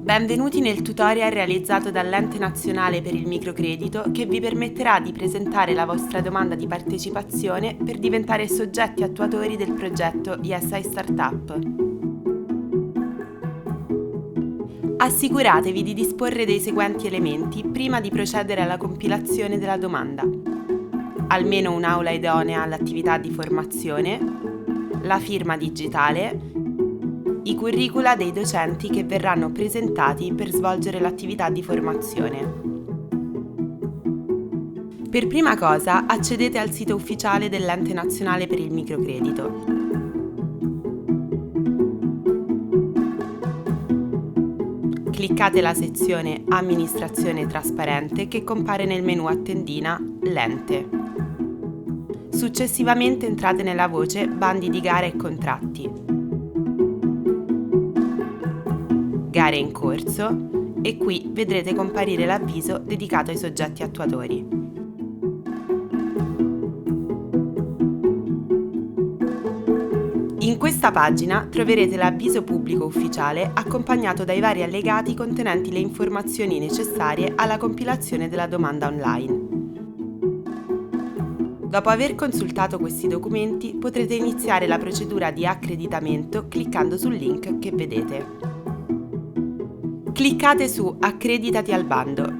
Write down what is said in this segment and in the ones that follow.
Benvenuti nel tutorial realizzato dall'Ente Nazionale per il Microcredito che vi permetterà di presentare la vostra domanda di partecipazione per diventare soggetti attuatori del progetto YesI Startup. Assicuratevi di disporre dei seguenti elementi prima di procedere alla compilazione della domanda: almeno un'aula idonea all'attività di formazione, la firma digitale, i curricula dei docenti che verranno presentati per svolgere l'attività di formazione. Per prima cosa accedete al sito ufficiale dell'Ente Nazionale per il Microcredito. Cliccate la sezione Amministrazione trasparente che compare nel menu a tendina L'Ente. Successivamente entrate nella voce Bandi di gara e contratti. Gare in corso e qui vedrete comparire l'avviso dedicato ai soggetti attuatori. In questa pagina troverete l'avviso pubblico ufficiale accompagnato dai vari allegati contenenti le informazioni necessarie alla compilazione della domanda online. Dopo aver consultato questi documenti potrete iniziare la procedura di accreditamento cliccando sul link che vedete. Cliccate su Accreditati al bando.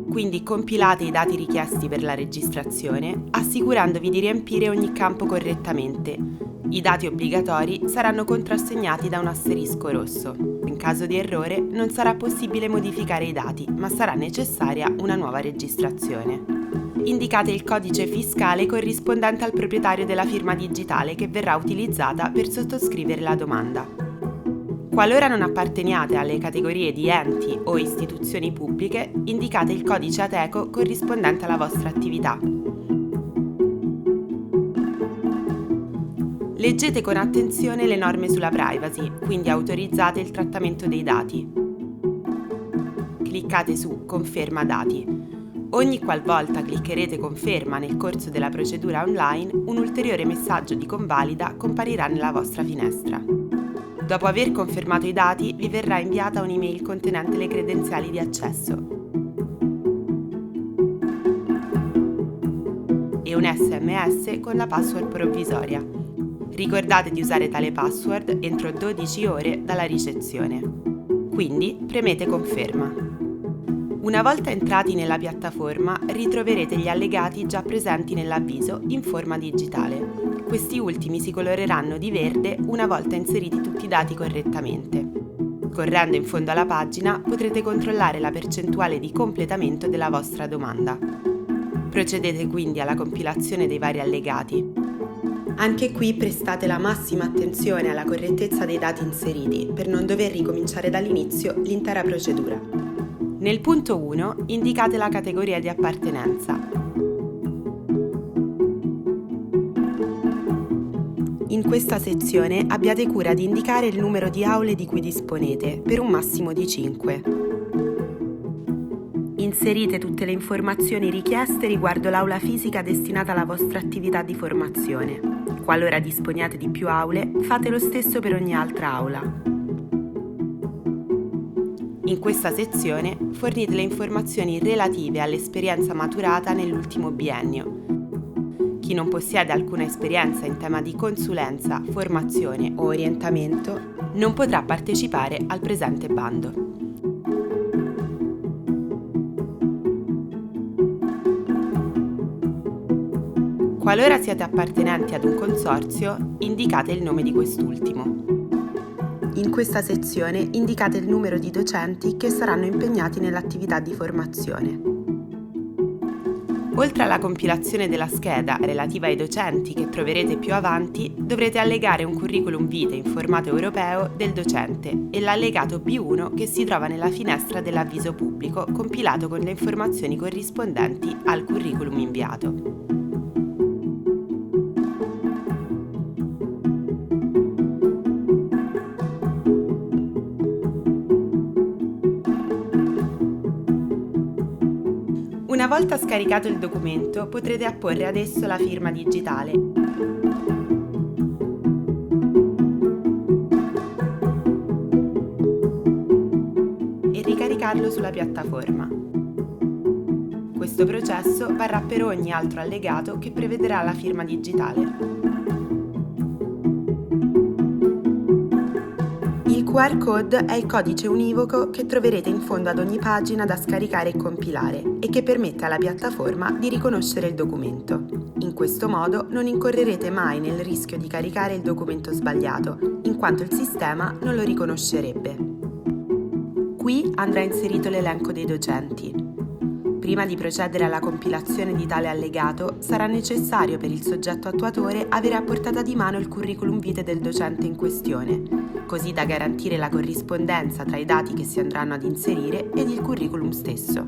Quindi compilate i dati richiesti per la registrazione, assicurandovi di riempire ogni campo correttamente. I dati obbligatori saranno contrassegnati da un asterisco rosso. In caso di errore non sarà possibile modificare i dati, ma sarà necessaria una nuova registrazione. Indicate il codice fiscale corrispondente al proprietario della firma digitale che verrà utilizzata per sottoscrivere la domanda. Qualora non apparteniate alle categorie di enti o istituzioni pubbliche, indicate il codice Ateco corrispondente alla vostra attività. Leggete con attenzione le norme sulla privacy, quindi autorizzate il trattamento dei dati. Cliccate su Conferma dati. Ogni qualvolta cliccherete Conferma nel corso della procedura online, un ulteriore messaggio di convalida comparirà nella vostra finestra. Dopo aver confermato i dati, vi verrà inviata un'email contenente le credenziali di accesso e un SMS con la password provvisoria. Ricordate di usare tale password entro 12 ore dalla ricezione. Quindi premete Conferma. Una volta entrati nella piattaforma, ritroverete gli allegati già presenti nell'avviso in forma digitale. Questi ultimi si coloreranno di verde una volta inseriti tutti i dati correttamente. Scorrendo in fondo alla pagina potrete controllare la percentuale di completamento della vostra domanda. Procedete quindi alla compilazione dei vari allegati. Anche qui prestate la massima attenzione alla correttezza dei dati inseriti per non dover ricominciare dall'inizio l'intera procedura. Nel punto 1 indicate la categoria di appartenenza. In questa sezione abbiate cura di indicare il numero di aule di cui disponete, per un massimo di 5. Inserite tutte le informazioni richieste riguardo l'aula fisica destinata alla vostra attività di formazione. Qualora disponiate di più aule, fate lo stesso per ogni altra aula. In questa sezione fornite le informazioni relative all'esperienza maturata nell'ultimo biennio. Chi non possiede alcuna esperienza in tema di consulenza, formazione o orientamento non potrà partecipare al presente bando. Qualora siate appartenenti ad un consorzio, indicate il nome di quest'ultimo. In questa sezione indicate il numero di docenti che saranno impegnati nell'attività di formazione. Oltre alla compilazione della scheda relativa ai docenti che troverete più avanti, dovrete allegare un curriculum vitae in formato europeo del docente e l'allegato B1 che si trova nella finestra dell'avviso pubblico compilato con le informazioni corrispondenti al curriculum inviato. Una volta scaricato il documento, potrete apporre ad esso la firma digitale. caricarlo sulla piattaforma. Questo processo varrà per ogni altro allegato che prevederà la firma digitale. Il QR code è il codice univoco che troverete in fondo ad ogni pagina da scaricare e compilare e che permette alla piattaforma di riconoscere il documento. In questo modo non incorrerete mai nel rischio di caricare il documento sbagliato, in quanto il sistema non lo riconoscerebbe. Qui andrà inserito l'elenco dei docenti. Prima di procedere alla compilazione di tale allegato, sarà necessario per il soggetto attuatore avere a portata di mano il curriculum vitae del docente in questione, così da garantire la corrispondenza tra i dati che si andranno ad inserire ed il curriculum stesso.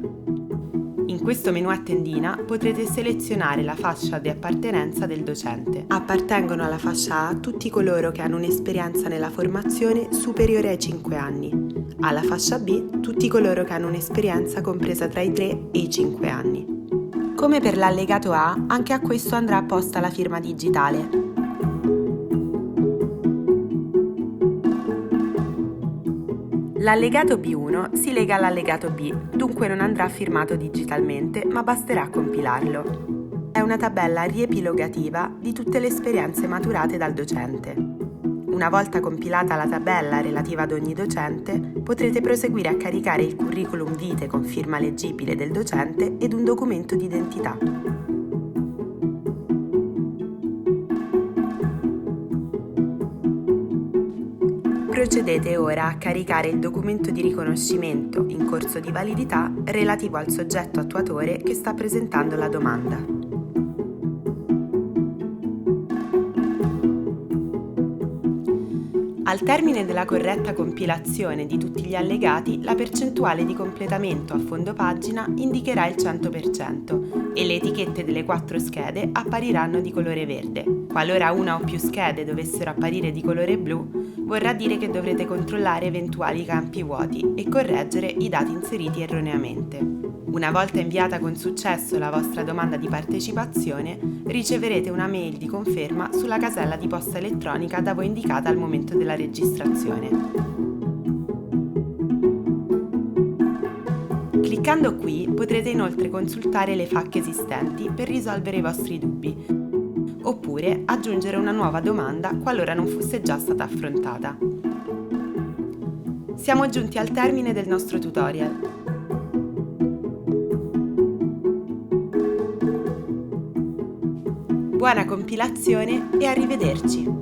In questo menu a tendina potrete selezionare la fascia di appartenenza del docente. Appartengono alla fascia A tutti coloro che hanno un'esperienza nella formazione superiore ai 5 anni. Alla fascia B tutti coloro che hanno un'esperienza compresa tra i 3 e i 5 anni. Come per l'allegato A, anche a questo andrà apposta la firma digitale. L'allegato B1 si lega all'allegato B, dunque non andrà firmato digitalmente, ma basterà compilarlo. È una tabella riepilogativa di tutte le esperienze maturate dal docente. Una volta compilata la tabella relativa ad ogni docente, potrete proseguire a caricare il curriculum vitae con firma leggibile del docente ed un documento di identità. Procedete ora a caricare il documento di riconoscimento in corso di validità relativo al soggetto attuatore che sta presentando la domanda. Al termine della corretta compilazione di tutti gli allegati, la percentuale di completamento a fondo pagina indicherà il 100% e le etichette delle 4 schede appariranno di colore verde. Qualora una o più schede dovessero apparire di colore blu, vorrà dire che dovrete controllare eventuali campi vuoti e correggere i dati inseriti erroneamente. Una volta inviata con successo la vostra domanda di partecipazione, riceverete una mail di conferma sulla casella di posta elettronica da voi indicata al momento della registrazione. Cliccando qui potrete inoltre consultare le FAQ esistenti per risolvere i vostri dubbi, oppure aggiungere una nuova domanda qualora non fosse già stata affrontata. Siamo giunti al termine del nostro tutorial. Buona compilazione e arrivederci!